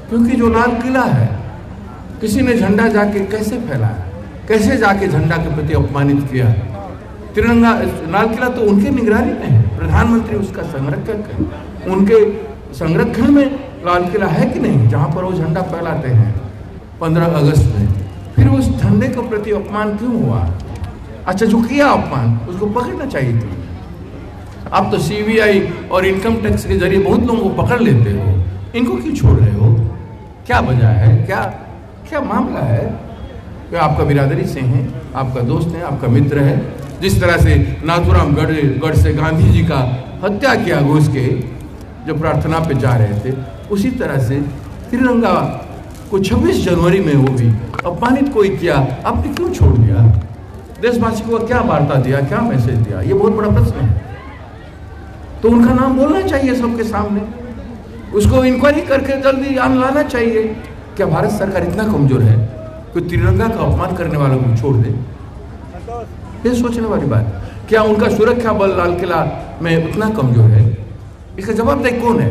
क्योंकि जो लाल किला है, किसी ने झंडा जाके कैसे फैलाया, कैसे जाके झंडा के प्रति अपमानित किया। तिरंगा लाल किला तो उनके निगरानी में है, प्रधानमंत्री उसका संरक्षक है। उनके संरक्षण में लाल किला है कि नहीं, जहां पर वो झंडा फहराते हैं 15 अगस्त में। फिर उस झंडे के प्रति अपमान क्यों हुआ? अच्छा, जो किया अपमान उसको पकड़ना चाहिए थी। आप तो सीबीआई और इनकम टैक्स के जरिए बहुत लोगों को पकड़ लेते हो, इनको क्यों छोड़ रहे हो? क्या वजह है? क्या मामला है? कि आपका बिरादरी से है, आपका दोस्त है, आपका मित्र है। जिस तरह से नाथूराम गढ़ से गांधी जी का हत्या किया घुस के, जो प्रार्थना पे जा रहे थे, उसी तरह से तिरंगा को 26 जनवरी में वो भी अपमानित कोई किया, आपने क्यों छोड़ दिया? देशवासी को क्या वार्ता दिया, क्या मैसेज दिया? ये बहुत बड़ा प्रश्न है। तो उनका नाम बोलना चाहिए सबके सामने, उसको इंक्वायरी करके जल्दी आन लाना चाहिए। क्या भारत सरकार इतना कमजोर है कि तिरंगा का अपमान करने वालों को छोड़ दे? ये सोचने वाली बात। क्या उनका सुरक्षा बल लाल किला में उतना कमजोर है? इसका जवाबदेही कौन है?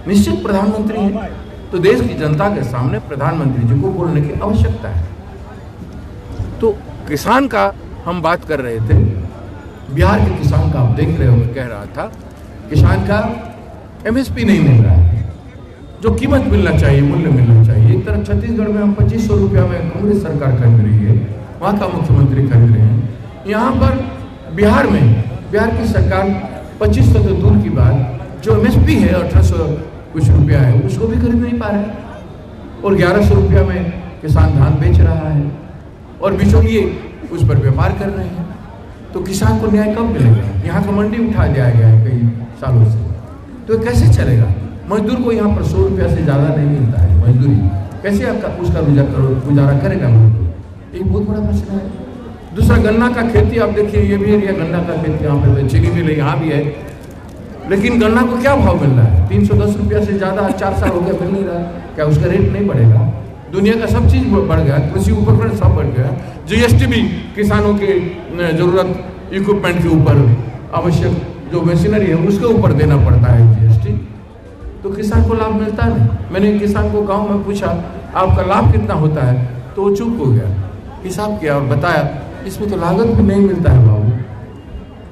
निश्चित प्रधानमंत्री है। तो देश की जनता के सामने प्रधानमंत्री जी को बोलने की आवश्यकता है। तो किसान का हम बात कर रहे थे, बिहार के किसान का आप देख रहे हो, कह रहा था किसान का एमएसपी नहीं मिल रहा है, जो कीमत मिलना चाहिए, मूल्य मिलना चाहिए। एक तरफ छत्तीसगढ़ में हम 2500 रुपया में कांग्रेस सरकार खरीद रही है, वहाँ का मुख्यमंत्री खरीद रहे हैं। यहाँ पर बिहार की सरकार 2500 तो दूर की बात, जो एमएसपी है 1800 कुछ रुपया है, उसको भी खरीद नहीं पा रहे। और 1100 रुपया में किसान धान बेच रहा है और बिचौलिए उस पर व्यापार कर रहे हैं। तो किसान को न्याय कब मिलेगा? यहाँ का मंडी उठा दिया गया है कई सालों से, तो कैसे चलेगा? मजदूर को यहाँ पर 100 रुपया से ज़्यादा नहीं मिलता है मजदूरी, कैसे आपका उसका गुजारा करेगा मजदूर? एक बहुत बड़ा प्रश्न है। दूसरा, गन्ना का खेती आप देखिए, ये भी एरिया गन्ना का खेती, यहाँ पे चीनी मिल यहाँ भी है, लेकिन गन्ना को क्या भाव मिल रहा है? 310 रुपया से ज़्यादा 4 साल हो गया मिल नहीं रहा। क्या उसका रेट नहीं बढ़ेगा? दुनिया का सब चीज़ बढ़ गया, कृषि उपकरण सब बढ़ गया। जीएसटी भी किसानों के जरूरत इक्विपमेंट के ऊपर, आवश्यक जो मशीनरी है उसके ऊपर देना पड़ता है जीएसटी। तो किसान को लाभ मिलता नहीं। मैंने किसान को गांव में पूछा आपका लाभ कितना होता है, तो वो चुप हो गया, हिसाब किया और बताया इसमें तो लागत भी नहीं मिलता है बाबू।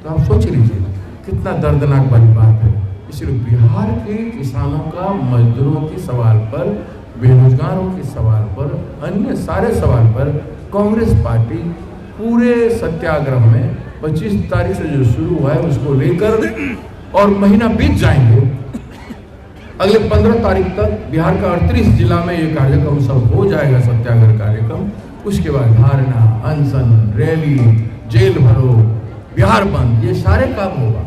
तो आप सोच लीजिए कितना दर्दनाक वाली बात है। इसलिए बिहार के किसानों का मजदूरों के सवाल पर, बेरोजगारों के सवाल पर, अन्य सारे सवाल पर कांग्रेस पार्टी पूरे सत्याग्रह में 25 तारीख से जो शुरू हुआ है उसको लेकर, और महीना बीत जाएंगे, अगले 15 तारीख तक बिहार का 38 जिला में ये कार्यक्रम सब हो जाएगा, सत्याग्रह कार्यक्रम। उसके बाद धारणा, अनशन, रैली, जेल भरो, बिहार बंद, ये सारे काम होगा।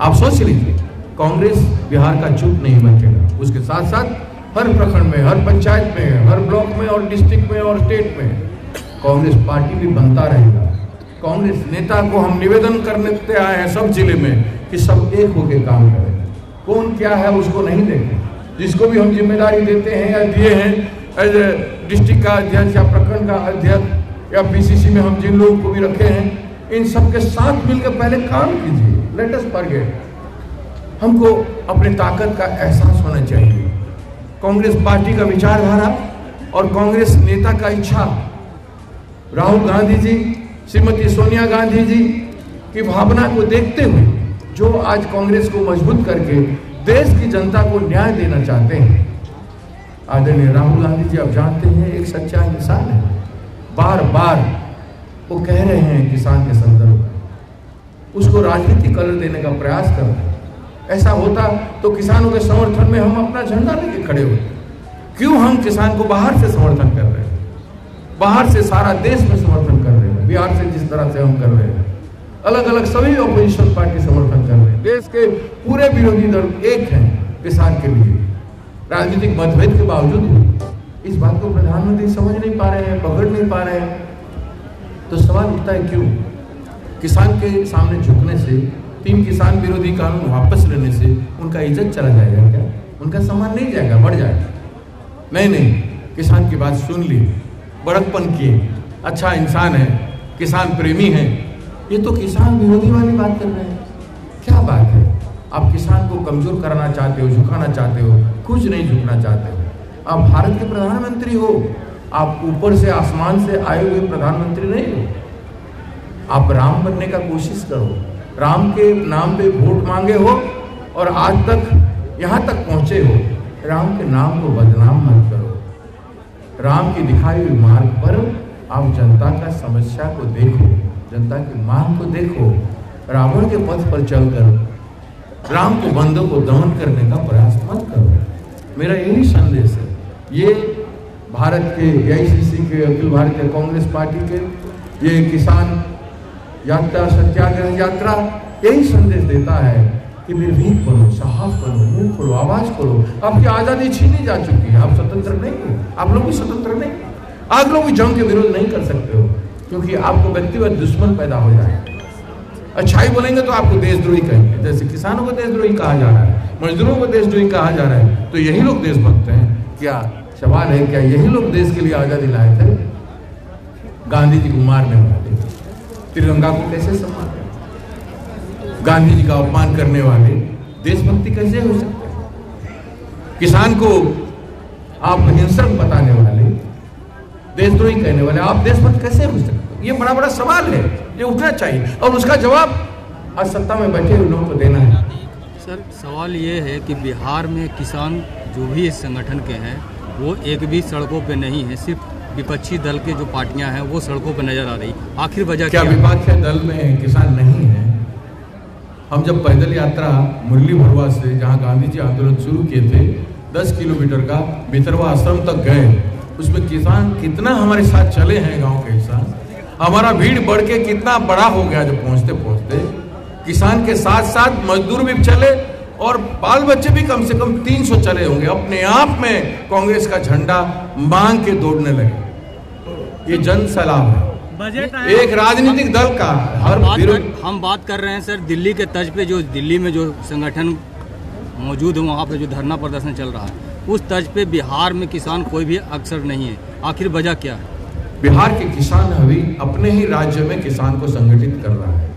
आप सोच लीजिए, कांग्रेस बिहार का चुप नहीं बचेगा। उसके साथ साथ हर प्रखंड में, हर पंचायत में, हर ब्लॉक में और डिस्ट्रिक्ट में और स्टेट में कांग्रेस पार्टी भी बनता रहेगा। कांग्रेस नेता को हम निवेदन करने आए हैं सब जिले में कि सब एक होकर काम करें। कौन क्या है उसको नहीं देखें। जिसको भी हम जिम्मेदारी देते हैं या दिए हैं, एज डिस्ट्रिक्ट का अध्यक्ष या प्रखंड का अध्यक्ष या पीसीसी में हम जिन लोगों को भी रखे हैं, इन सबके साथ मिलकर पहले काम कीजिए। Let us forget. हमको अपनी ताकत का एहसास होना चाहिए। कांग्रेस पार्टी का विचारधारा और कांग्रेस नेता का इच्छा, राहुल गांधी जी, श्रीमती सोनिया गांधी जी की भावना को देखते हुए जो आज कांग्रेस को मजबूत करके देश की जनता को न्याय देना चाहते हैं, आदरणीय राहुल गांधी जी आप जानते हैं एक सच्चा इंसान है। बार बार वो कह रहे हैं किसान के संदर्भ में, उसको राजनीतिक कलर देने का प्रयास कर रहे हैं। ऐसा होता तो किसानों के समर्थन में हम अपना झंडा लेके खड़े होते। क्यों हम किसान को बाहर से समर्थन कर रहे हैं? बाहर से सारा देश में समर्थन कर रहे हैं। बिहार से जिस तरह से हम कर रहे हैं, अलग अलग सभी ऑपोजिशन पार्टी समर्थन कर रहे हैं। देश के पूरे विरोधी दल एक हैं किसान के लिए, राजनीतिक मतभेद के बावजूद। इस बात को प्रधानमंत्री समझ नहीं पा रहे हैं, पकड़ नहीं पा रहे हैं। तो सवाल उठता है क्यों? किसान के सामने झुकने से, 3 किसान विरोधी कानून वापस लेने से उनका इज्जत चला जाएगा क्या? उनका सम्मान नहीं जाएगा, बढ़ जाएगा? नहीं, किसान की बात सुन ली, बड़कपन किए, अच्छा इंसान है, किसान प्रेमी है। ये तो किसान विरोधी वाली बात कर रहे हैं। क्या बात है? आप किसान को कमजोर कराना चाहते हो, झुकाना चाहते हो, कुछ नहीं झुकना चाहते हो। आप भारत के प्रधानमंत्री हो, आप ऊपर से आसमान से आए हुए प्रधानमंत्री नहीं हो। आप राम बनने का कोशिश करो, राम के नाम पे वोट मांगे हो और आज तक यहाँ तक पहुंचे हो। राम के नाम को बदनाम मत करो। राम की दिखाई हुई मार्ग पर आप जनता का समस्या को देखो, जनता की मांग को देखो। रावण के पथ पर चलकर राम के बंदों को दमन करने का प्रयास मत करो। मेरा यही संदेश है। ये भारत के AICC के, अखिल भारतीय कांग्रेस पार्टी के ये किसान यात्रा, सत्याग्रह यात्रा यही संदेश देता है कि निर्भीक बनो, साहस बनो, मुंह खोलो, आवाज खोलो। आपकी आजादी छीनी जा चुकी है, आप स्वतंत्र नहीं हो, आप लोग भी स्वतंत्र नहीं। आप लोग भी जंग के विरोध नहीं कर सकते हो, क्योंकि आपको व्यक्तिगत दुश्मन पैदा हो जाए। अच्छाई बोलेंगे तो आपको देशद्रोही कहेंगे, जैसे किसानों को देशद्रोही कहा जा रहा है, मजदूरों को देशद्रोही कहा जा रहा है, तो यही लोग देशभक्त हैं क्या? सवाल है, क्या यही लोग देश के लिए आजादी लाए थे? गांधी जी को मारने वाले, तिरंगा को कैसे सम्मान, गांधी जी का अपमान करने वाले देशभक्ति कैसे हो सकते हैं? किसान को आप हिंसक बताने वाले, देशद्रोही कहने वाले, आप देशभक्त कैसे हो सकते? ये बड़ा बड़ा सवाल है, ये उठना चाहिए और उसका जवाब आज सत्ता में बैठे हुए लोगों को देना है। सर, सवाल ये है कि बिहार में किसान जो भी इस संगठन के हैं वो एक भी सड़कों पे नहीं है, सिर्फ विपक्षी दल के जो पार्टियां हैं वो सड़कों पे नजर आ रही। आखिर वजह क्या? विपक्षी दल में किसान नहीं है? हम जब पैदल यात्रा मुरली भरवा से, जहाँ गांधी जी आंदोलन शुरू किए थे, 10 किलोमीटर का भितरवा आश्रम तक गए, उसमें किसान कितना हमारे साथ चले हैं। गांव के किसान, हमारा भीड़ बढ़ के कितना बड़ा हो गया। जब पहुंचते पहुंचते किसान के साथ साथ मजदूर भी चले और बाल बच्चे भी कम से कम 300 चले होंगे। अपने आप में कांग्रेस का झंडा मांग के दौड़ने लगे। ये जन सलाह है एक राजनीतिक दल का। हम बात कर रहे हैं सर दिल्ली के तर्ज पे, जो दिल्ली में जो संगठन मौजूद है वहाँ पे जो धरना प्रदर्शन चल रहा है, उस तर्ज पे बिहार में किसान कोई भी अक्सर नहीं है। आखिर वजह क्या है? बिहार के किसान अभी अपने ही राज्य में किसान को संगठित कर रहा है।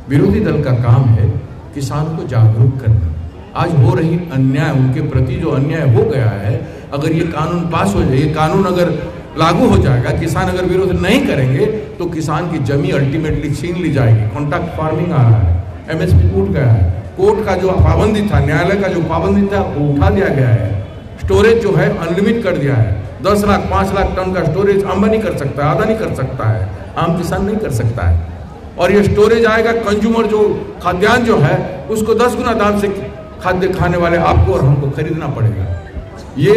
विरोधी दल का काम है किसान को जागरूक करना। आज हो रही अन्याय, उनके प्रति जो अन्याय हो गया है, अगर ये कानून पास हो जाए, ये कानून अगर लागू हो जाएगा, किसान अगर विरोध नहीं करेंगे तो किसान की जमीन अल्टीमेटली छीन ली जाएगी। कॉन्ट्रैक्ट फार्मिंग आ रहा है, MSP टूट गया है, कोर्ट का जो पाबंदी था, न्यायालय का जो पाबंदी था वो उठा दिया गया है। स्टोरेज जो है अनलिमिट कर दिया है। 10 लाख 5 लाख टन का स्टोरेज अंबानी कर सकता है, अदानी कर सकता है, आम किसान नहीं कर सकता है। और ये स्टोरेज आएगा, कंज्यूमर जो खाद्यान्न जो है उसको 10 गुना दाम से खाद्य खाने वाले आपको और हमको खरीदना पड़ेगा। ये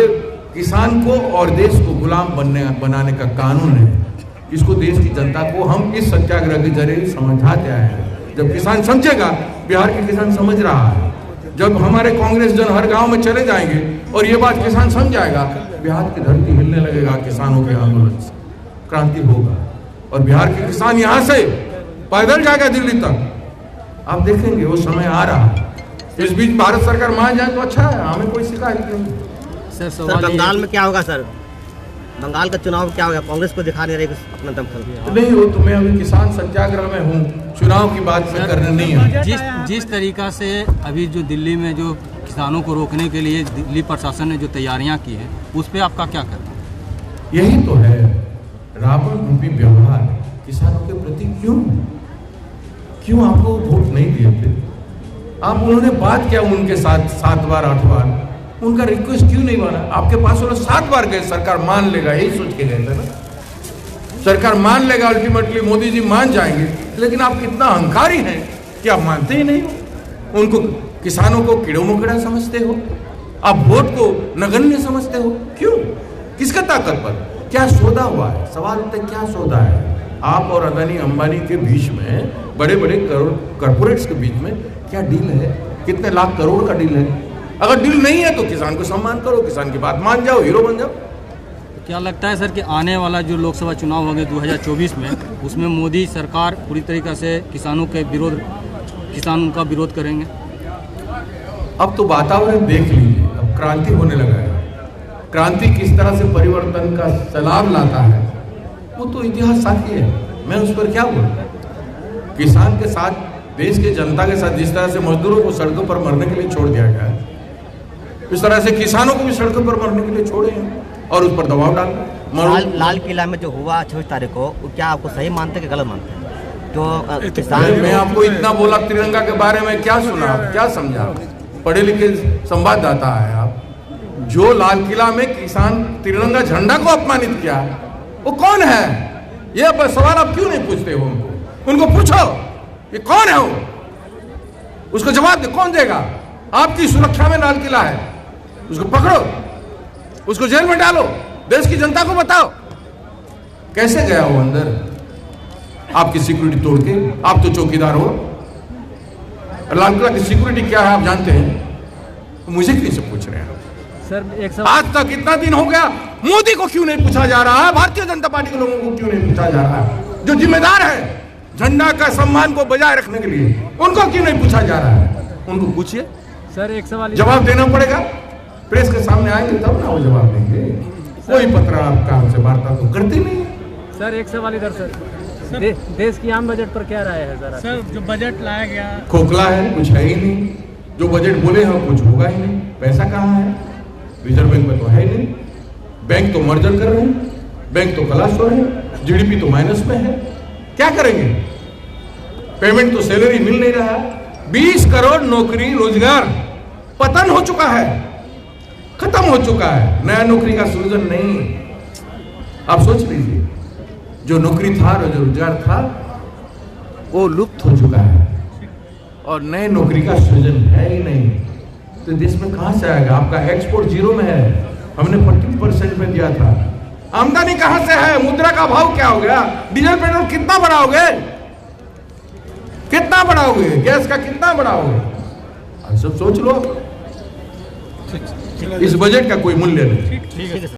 किसान को और देश को गुलाम बनाने का कानून है। इसको देश की जनता को हम इस सत्याग्रह के जरिए समझाते आए हैं। जब किसान समझेगा, बिहार के किसान समझ रहा है, जब हमारे कांग्रेस जन हर गांव में चले जाएंगे और ये बात किसान समझ जाएगा, बिहार की धरती हिलने लगेगा। किसानों के आंदोलन से क्रांति होगा और बिहार के किसान यहाँ से पैदल जाएगा दिल्ली तक। आप देखेंगे वो समय आ रहा है। इस बीच भारत सरकार मान जाए तो अच्छा है, हमें कोई शिकायत नहीं। सर बंगाल में क्या होगा? सर बंगाल का चुनाव क्या होगा? कांग्रेस को दिखा नहीं रही अपना दमखम नहीं हो तो मैं अभी किसान सत्याग्रह में हूँ, चुनाव की बात में करने नहीं है। जिस तरीका से अभी जो दिल्ली में जो किसानों को रोकने के लिए दिल्ली प्रशासन ने जो तैयारियां की हैं, उस पर आपका क्या कहना है? यही तो है रावण रूपी व्यवहार किसानों के प्रति। क्यों आपको वोट नहीं दिए थे? आप उन्होंने बात किया उनके साथ 7 बार 8 बार, उनका रिक्वेस्ट क्यों नहीं माना? आपके पास वो 7 बार गए, सरकार मान लेगा यही सोच के गए थे ना। सरकार मान लेगा, अल्टीमेटली मोदी जी मान जाएंगे, लेकिन आप कितना अहंकारी हैं कि आप मानते ही नहीं हो। उनको, किसानों को कीड़ो मकोड़ा समझते हो, आप वोट को नगण्य समझते हो। क्यों? किसका ताकत पर? क्या सौदा हुआ है? सवाल तक क्या सौदा है? आप और अदानी अंबानी के बीच में, बड़े बड़े कॉर्पोरेट्स के बीच में क्या डील है? कितने लाख करोड़ का डील है? अगर डील नहीं है तो किसान को सम्मान करो, किसान की बात मान जाओ, हीरो बन जाओ। क्या लगता है सर कि आने वाला जो लोकसभा चुनाव होंगे 2024 में, उसमें मोदी सरकार पूरी तरीके से किसानों के विरोध, किसान उनका विरोध करेंगे? अब तो वातावरण देख लीजिए, अब क्रांति होने लगा है। क्रांति किस तरह से परिवर्तन का सलाब लाता है वो तो इतिहास साथी है, मैं उस पर क्या बोलूं। किसान के साथ देश की जनता के साथ जिस तरह से मजदूरों को सड़कों पर मरने के लिए छोड़ दिया गया है, इस तरह से किसानों को भी सड़कों पर मरने के लिए छोड़े हैं और उस पर दबाव डाल। लाल किला में जो हुआ 26 तारीख को, वो क्या आपको सही मानते हैं कि गलत मानते हैं? जो किसान, मैं आपको इतना बोला तिरंगा के बारे में, क्या सुना, क्या समझा? पढ़े लिखे संवाददाता है आप। जो लाल किला में किसान तिरंगा झंडा को अपमानित किया, वो कौन है? ये सवाल आप क्यों नहीं पूछते हो उनको पूछो, ये कौन है वो, उसको जवाब दे। कौन देगा? आपकी सुरक्षा में लाल किला है, उसको पकड़ो, उसको जेल में डालो, देश की जनता को बताओ कैसे गया वो अंदर आपकी सिक्योरिटी तोड़ के। आप तो चौकीदार हो, लाल किला की सिक्योरिटी क्या है आप जानते हैं? मुझे क्यों से पूछ रहे हैं सर? आज तक इतना दिन हो गया, मोदी को क्यों नहीं पूछा जा रहा है? भारतीय जनता पार्टी के लोगों को क्यों नहीं पूछा जा रहा है? जो जिम्मेदार है झंडा का सम्मान को बजाय रखने के लिए, उनको क्यों नहीं पूछा जा रहा है? उनको पूछिए सर। एक सवाल, जवाब देना पड़ेगा, प्रेस के सामने आएंगे तब ना वो जवाब देंगे। कोई पत्रकार हमसे वार्ता तो करते नहीं। सर एक सवाल इधर सर, देश की आम बजट पर क्या राय है जरा? सर जो बजट लाया गया खोखला है, कुछ है ही नहीं। जो बजट बोले हैं कुछ होगा ही नहीं। पैसा कहाँ है? रिजर्व बैंक में तो है ही नहीं। बैंक तो मर्जर कर रहे हैं, बैंक तो खलास हो रहे हैं, जीडीपी तो माइनस में है। क्या करेंगे? पेमेंट तो सैलरी मिल नहीं रहा। 20 करोड़ नौकरी रोजगार पतन हो चुका है, खत्म हो चुका है। नया नौकरी का सृजन नहीं। आप सोच लीजिए, जो नौकरी था और जो रोजगार था वो लुप्त हो चुका है और नए नौकरी का सृजन है ही नहीं। तो देश में कहां से आएगा? आपका एक्सपोर्ट जीरो में है, हमने 40% में दिया था। आमदनी कहां से है? मुद्रा का भाव क्या हो गया? डीजल पेट्रोल कितना बढ़ाओगे? कितना बढ़ाओगे? गैस का कितना बढ़ाओगे? आप सब सोच लो। इस बजट का कोई मूल्य नहीं। ठीक है।